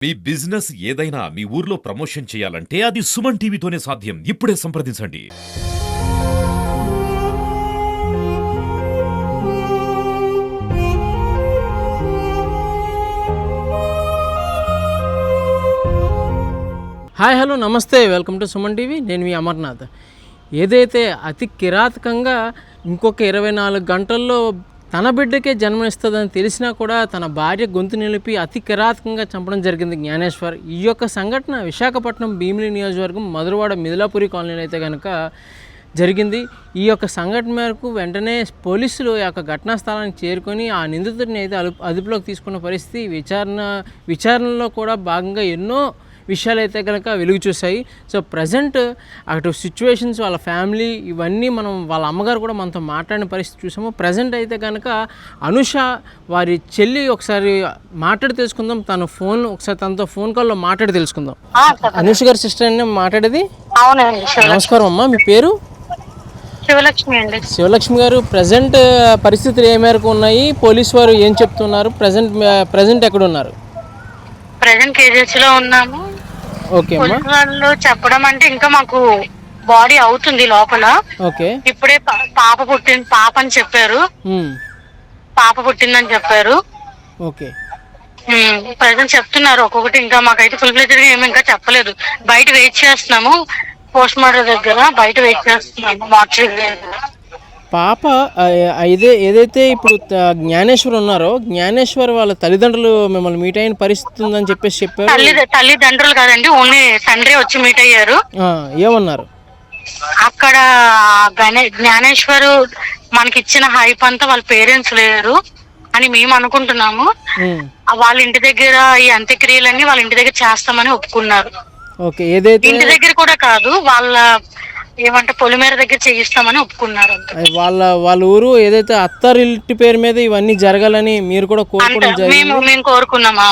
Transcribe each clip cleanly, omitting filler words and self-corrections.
మీ business ఏదైనా మీ ఊర్లో promotion చేయాలంటే అది సుమన్ టీవీతోనే సాధ్యం. ఇప్పుడే సంప్రదించండి. హాయ్ హలో నమస్తే, వెల్కమ్ టు సుమన్ టీవీ. నేను మీ అమర్నాథ్. ఏదైతే అతి కిరాతకంగా ఇంకొక 24 గంటల్లో తన బిడ్డకే జన్మనిస్తుందని తెలిసినా కూడా తన భార్య గొంతు నిలిపి అతి కిరాతకంగా చంపడం జరిగింది జ్ఞానేశ్వర్. ఈ యొక్క సంఘటన విశాఖపట్నం భీమిలి నియోజకవర్గం మధురవాడ మిథిలాపురి కాలనీలో అయితే కనుక జరిగింది. ఈ యొక్క సంఘటన మేరకు వెంటనే పోలీసులు ఈ యొక్క ఘటనా స్థలానికి చేరుకొని ఆ నిందితుడిని అయితే అదుపులోకి తీసుకున్న పరిస్థితి. విచారణలో కూడా భాగంగా ఎన్నో విషయాలు అయితే కనుక వెలుగు చూశాయి. సో ప్రజెంట్ అటు సిచ్యువేషన్స్, వాళ్ళ ఫ్యామిలీ, ఇవన్నీ మనం వాళ్ళ అమ్మగారు కూడా మనతో మాట్లాడిన పరిస్థితి చూసాము. ప్రజెంట్ అయితే కనుక అనుష వారి చెల్లి ఒకసారి మాట్లాడి తెలుసుకుందాం. ఒకసారి తనతో ఫోన్ కాల్లో మాట్లాడి తెలుసుకుందాం. అనుష గారి సిస్టర్ అని మాట్లాడేది. నమస్కారం అమ్మా, మీ పేరు? శివలక్ష్మి అండి. శివలక్ష్మి గారు, ప్రజెంట్ పరిస్థితులు ఏ మేరకు ఉన్నాయి? పోలీసు వారు ఏం చెప్తున్నారు? ప్రజెంట్ ఎక్కడ ఉన్నారు? ప్రజెంట్ కేజెస్ లో ఉన్నాము. ఓకే అమ్మా. వాళ్ళు చెప్పడం అంటే ఇంకా మాకు బాడీ అవుతుంది లోపల. ఓకే, ఇప్పుడే పాప అని చెప్పారు. పాప పుట్టిందని చెప్పారు. ఓకే, ప్రజెంట్ చెప్తున్నారు ఒక్కొక్కటి. ఇంకా మాకైతే ఫుల్ ఫ్లెడ్జ్డ్ గా ఏమి ఇంకా చెప్పలేదు. బయట వెయిట్ చేస్తున్నాము, పోస్ట్ మార్టం దగ్గర బయట వెయిట్ చేస్తున్నాము, మార్చరీ దగ్గర. పాప ఏదైతే ఇప్పుడు జ్ఞానేశ్వర్ ఉన్నారో, జ్ఞానేశ్వర్ వాళ్ళ తల్లిదండ్రులు మిమ్మల్ని మీట్ అయిన పరిస్థితి ఉందని చెప్పారు. తల్లిదండ్రులు కాదండి, ఓన్లీ తండ్రి వచ్చి మీట్ అయ్యారు. ఏమన్నారు? అక్కడ జ్ఞానేశ్వరు మనకిచ్చిన హైప్ అంతా వాళ్ళ పేరెంట్స్ లేరు అని మేము అనుకుంటున్నాము. వాళ్ళ ఇంటి దగ్గర ఈ అంత్యక్రియలన్నీ వాళ్ళ ఇంటి దగ్గర చేస్తామని ఒప్పుకున్నారు. ఓకే, ఏదైతే ఇంటి దగ్గర కూడా కాదు, వాళ్ళ ఏమంటే పొలిమేర దగ్గర చేయిస్తామని ఒప్పుకున్నారు. వాళ్ళ ఊరు ఏదైతే అత్తారి ఇంటి పేరు మీద ఇవన్నీ జరగాలని మీరు కూడా కోరుకోవడం జరిగింది. మేము కోరుకున్నామా?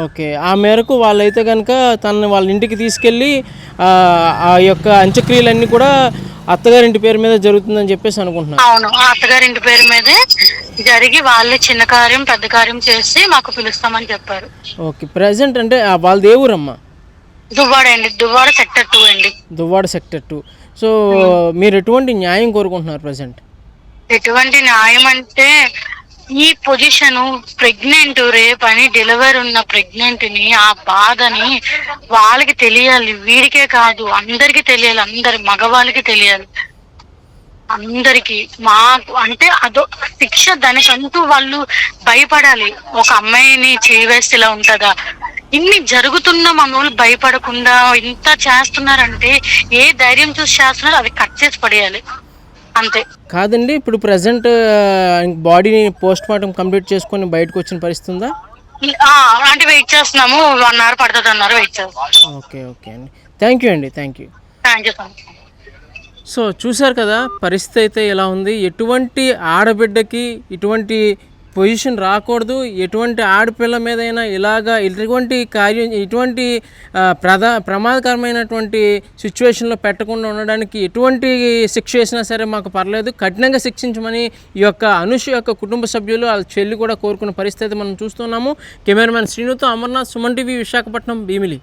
ఓకే, ఆ మేరకు వాళ్ళైతే కనుక తనని వాళ్ళ ఇంటికి తీసుకెళ్ళి ఆ యొక్క అంత్యక్రియలన్నీ కూడా అత్తగారింటి పేరు మీద జరుగుతుందని చెప్పేసి అనుకుంటున్నాను. అవును, అత్తగారింటి పేరు మీదే జరిగి వాళ్ళే చిన్న కార్యం పెద్ద కార్యం చేసి మాకు పిలుస్తామని చెప్పారు. ఓకే, ప్రెసెంట్ అంటే వాళ్ళది ఏ ఊరమ్మా? దువ్వాడ అండి, దువ్వాడ సెక్టర్ 2 అండి. దువ్వాడ సెక్టర్ 2. సో మీరు ఎటువంటి న్యాయం కోరుకుంటున్నారు ప్రజెంట్? ఎటువంటి న్యాయం అంటే ఈ పొజిషన్ ప్రెగ్నెంట్, రేప్ అని డెలివరీ ఉన్న ప్రెగ్నెంట్ ని ఆ బాధని వాళ్ళకి తెలియాలి. వీడికే కాదు అందరికి తెలియాలి, అందరి మగవాళ్ళకి తెలియాలి, అందరికి. మాకు అంటే అదో శిక్ష, దానికంటూ వాళ్ళు భయపడాలి. ఒక అమ్మాయిని చేవేస్తే ఇలా ఉంటుందా? ఇన్ని జరుగుతున్నా మన వాళ్ళు భయపడకుండా ఇంత చేస్తున్నారంటే ఏ ధైర్యం చూసి చేస్తున్నారో అది కట్ చేసి పడేయాలి అంతే. కాదండి, ఇప్పుడు ప్రజెంట్ బాడీని పోస్ట్ మార్టం కంప్లీట్ చేసుకొని బయటకు వచ్చిన పరిస్థితి ఉందా? అంటే వెయిట్ చేస్తున్నాము, 1 hour పడుతుంది అన్నారు, వెయిట్ చేస్తాం. ఓకే ఓకే అండి, థ్యాంక్ యూ అండి, thank you. Thank you so much. So చూశారు కదా, పరిస్థితి అయితే ఎలా ఉంది. ఎటువంటి ఆడబిడ్డకి ఇటువంటి పొజిషన్ రాకూడదు. ఎటువంటి ఆడపిల్ల మీదైనా ఇటువంటి ప్రమాదకరమైనటువంటి సిచ్యువేషన్లో పెట్టకుండా ఉండడానికి ఎటువంటి శిక్ష వేసినా సరే మాకు పర్లేదు, కఠినంగా శిక్షించమని ఈ యొక్క అనుష యొక్క కుటుంబ సభ్యులు, వాళ్ళ చెల్లి కూడా కోరుకున్న పరిస్థితి మనం చూస్తున్నాము. కెమెరామెన్ శ్రీనుతో అమర్నాథ్, సుమన్ టీవీ, విశాఖపట్నం, భీమిలి.